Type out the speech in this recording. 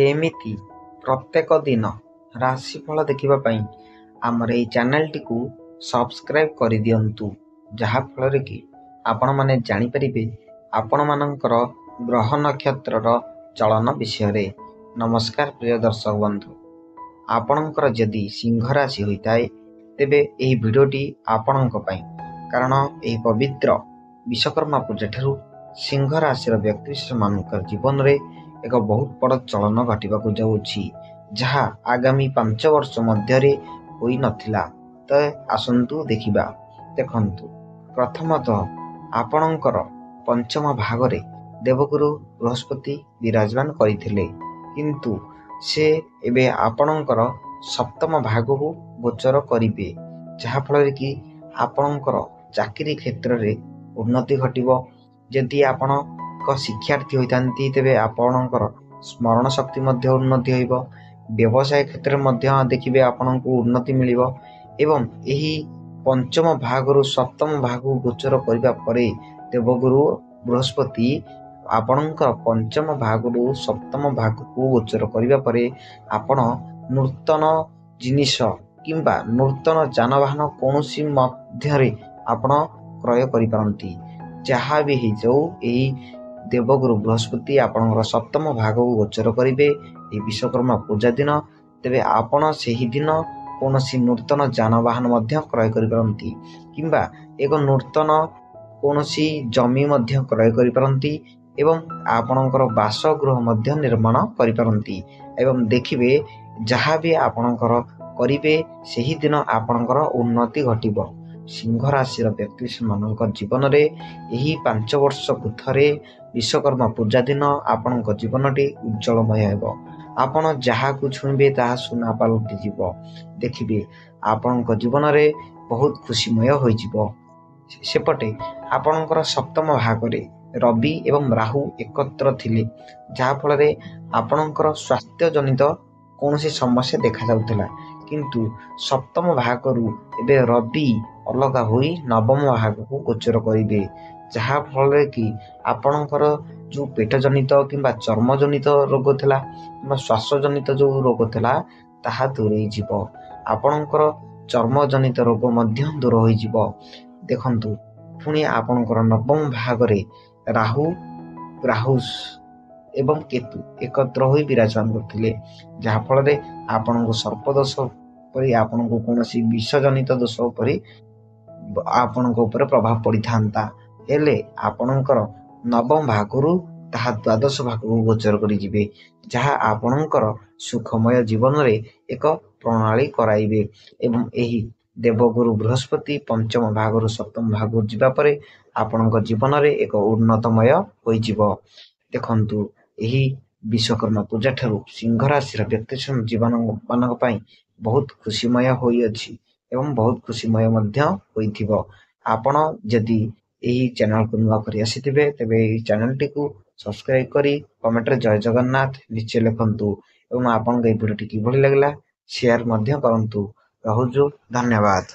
ଏମିତି ପ୍ରତ୍ୟେକ ଦିନ ରାଶିଫଳ ଦେଖିବା ପାଇଁ ଆମର ଏହି ଚ୍ୟାନେଲଟିକୁ ସବସ୍କ୍ରାଇବ୍ କରିଦିଅନ୍ତୁ, ଯାହାଫଳରେ କି ଆପଣମାନେ ଜାଣିପାରିବେ ଆପଣମାନଙ୍କର ଗ୍ରହ ନକ୍ଷତ୍ରର ଚଳନ ବିଷୟରେ। ନମସ୍କାର ପ୍ରିୟ ଦର୍ଶକ ବନ୍ଧୁ, ଆପଣଙ୍କର ଯଦି ସିଂହ ରାଶି ହୋଇଥାଏ ତେବେ ଏହି ଭିଡ଼ିଓଟି ଆପଣଙ୍କ ପାଇଁ, କାରଣ ଏହି ପବିତ୍ର ବିଶ୍ୱକର୍ମା ପୂଜାଠାରୁ ସିଂହ ରାଶିର ବ୍ୟକ୍ତିବିଶେଷମାନଙ୍କର ଜୀବନରେ ଏକ ବହୁତ ବଡ଼ ଚଳନ ଘଟିବାକୁ ଯାଉଛି, ଯାହା ଆଗାମୀ 5 ବର୍ଷ ମଧ୍ୟରେ ହୋଇନଥିଲା। ତ ଆସନ୍ତୁ ଦେଖିବା। ଦେଖନ୍ତୁ, ପ୍ରଥମତଃ ଆପଣଙ୍କର ପଞ୍ଚମ ଭାଗରେ ଦେବଗୁରୁ ବୃହସ୍ପତି ବିରାଜମାନ କରିଥିଲେ, କିନ୍ତୁ ସେ ଏବେ ଆପଣଙ୍କର ସପ୍ତମ ଭାଗକୁ ଗୋଚର କରିବେ, ଯାହାଫଳରେ କି ଆପଣଙ୍କର ଚାକିରି କ୍ଷେତ୍ରରେ ଉନ୍ନତି ଘଟିବ। ଯଦି ଆପଣ ଏକ ଶିକ୍ଷାର୍ଥୀ ହୋଇଥାନ୍ତି ତେବେ ଆପଣଙ୍କର ସ୍ମରଣ ଶକ୍ତି ମଧ୍ୟ ଉନ୍ନତି ହୋଇବ। ବ୍ୟବସାୟ କ୍ଷେତ୍ରରେ ମଧ୍ୟ ଦେଖିବେ ଆପଣଙ୍କୁ ଉନ୍ନତି ମିଳିବ। ଏବଂ ଏହି ପଞ୍ଚମ ଭାଗରୁ ସପ୍ତମ ଭାଗକୁ ଗୋଚର କରିବା ପରେ ଦେବଗୁରୁ ବୃହସ୍ପତି ଆପଣଙ୍କର ପଞ୍ଚମ ଭାଗରୁ ସପ୍ତମ ଭାଗକୁ ଗୋଚର କରିବା ପରେ ଆପଣ ନୂତନ ଜିନିଷ କିମ୍ବା ନୂତନ ଯାନବାହନ କୌଣସି ମଧ୍ୟରେ ଆପଣ କ୍ରୟ କରିପାରନ୍ତି। ଯାହା ବି ହେଇଯାଉ, ଏହି ଦେବଗୁରୁ ବୃହସ୍ପତି ଆପଣଙ୍କର ସପ୍ତମ ଭାଗକୁ ଗୋଚର କରିବେ ଏହି ବିଶ୍ୱକର୍ମା ପୂଜା ଦିନ। ତେବେ ଆପଣ ସେହି ଦିନ କୌଣସି ନୂତନ ଯାନବାହନ ମଧ୍ୟ କ୍ରୟ କରିପାରନ୍ତି କିମ୍ବା ଏକ ନୂତନ କୌଣସି ଜମି ମଧ୍ୟ କ୍ରୟ କରିପାରନ୍ତି ଏବଂ ଆପଣଙ୍କର ବାସଗୃହ ମଧ୍ୟ ନିର୍ମାଣ କରିପାରନ୍ତି। ଏବଂ ଦେଖିବେ, ଯାହା ବି ଆପଣଙ୍କର କରିବେ ସେହି ଦିନ ଆପଣଙ୍କର ଉନ୍ନତି ଘଟିବ। ସିଂହ ରାଶିର ବ୍ୟକ୍ତିମାନଙ୍କ ଜୀବନରେ ଏହି 5 ବର୍ଷକୁ ଥରେ ବିଶ୍ୱକର୍ମା ପୂଜା ଦିନ ଆପଣଙ୍କ ଜୀବନଟି ଉଜ୍ଜଳମୟ ହେବ। ଆପଣ ଯାହାକୁ ଛୁଇଁବେ ତାହା ସୁନା ପାଲଟିଯିବ। ଦେଖିବେ ଆପଣଙ୍କ ଜୀବନରେ ବହୁତ ଖୁସିମୟ ହୋଇଯିବ। ସେପଟେ ଆପଣଙ୍କର ସପ୍ତମ ଭାଗରେ ରବି ଏବଂ ରାହୁ ଏକତ୍ର ଥିଲେ, ଯାହାଫଳରେ ଆପଣଙ୍କର ସ୍ୱାସ୍ଥ୍ୟଜନିତ କୌଣସି ସମସ୍ୟା ଦେଖାଯାଉଥିଲା, କିନ୍ତୁ ସପ୍ତମ ଭାଗରୁ ଏବେ ରବି ଅଲଗା ହୋଇ ନବମ ଭାଗକୁ ଗୋଚର କରିବେ, ଯାହାଫଳରେ କି ଆପଣଙ୍କର ଯେଉଁ ପେଟଜନିତ କିମ୍ବା ଚର୍ମଜନିତ ରୋଗ ଥିଲା କିମ୍ବା ଶ୍ୱାସଜନିତ ଯେଉଁ ରୋଗ ଥିଲା ତାହା ଦୂରେଇ ଯିବ। ଆପଣଙ୍କର ଚର୍ମଜନିତ ରୋଗ ମଧ୍ୟ ଦୂର ହୋଇଯିବ। ଦେଖନ୍ତୁ, ପୁଣି ଆପଣଙ୍କର ନବମ ଭାଗରେ ରାହୁ ଏବଂ କେତୁ ଏକତ୍ର ହୋଇ ବିରାଜମାନ କରୁଥିଲେ, ଯାହାଫଳରେ ଆପଣଙ୍କୁ ସର୍ପଦୋଷ ପରି ଆପଣଙ୍କୁ କୌଣସି ବିଷଜନିତ ଦୋଷ ପରି ଆପଣଙ୍କ ଉପରେ ପ୍ରଭାବ ପଡ଼ିଥାନ୍ତା। ହେଲେ ଆପଣଙ୍କର ନବମ ଭାଗରୁ ତାହା ଦ୍ୱାଦଶ ଭାଗକୁ ଗୋଚର କରିଯିବେ, ଯାହା ଆପଣଙ୍କର ସୁଖମୟ ଜୀବନରେ ଏକ ପ୍ରଣାଳୀ କରାଇବେ। ଏବଂ ଏହି ଦେବଗୁରୁ ବୃହସ୍ପତି ପଞ୍ଚମ ଭାଗରୁ ସପ୍ତମ ଭାଗକୁ ଯିବା ପରେ ଆପଣଙ୍କ ଜୀବନରେ ଏକ ଉନ୍ନତମୟ ହୋଇଯିବ। ଦେଖନ୍ତୁ, ଏହି ବିଶ୍ୱକର୍ମା ପୂଜା ଠାରୁ ସିଂହ ରାଶିର ବ୍ୟକ୍ତିବିଶେଷ ଜୀବନମାନଙ୍କ ପାଇଁ ବହୁତ ଖୁସିମୟ ହୋଇଅଛି ଏବଂ ବହୁତ ଖୁସିମୟ ମଧ୍ୟ ହୋଇଥିବ। ଆପଣ ଯଦି ଏହି ଚ୍ୟାନେଲକୁ ନୂଆ କରି ଆସିଥିବେ ତେବେ ଏହି ଚ୍ୟାନେଲଟିକୁ ସବସ୍କ୍ରାଇବ୍ କରି କମେଣ୍ଟରେ ଜୟ ଜଗନ୍ନାଥ ନିଶ୍ଚୟ ଲେଖନ୍ତୁ ଏବଂ ଆପଣଙ୍କ ଏହି ଭିଡ଼ିଓଟି କିଭଳି ଲାଗିଲା ସେୟାର ମଧ୍ୟ କରନ୍ତୁ। ରହୁଛୁ, ଧନ୍ୟବାଦ।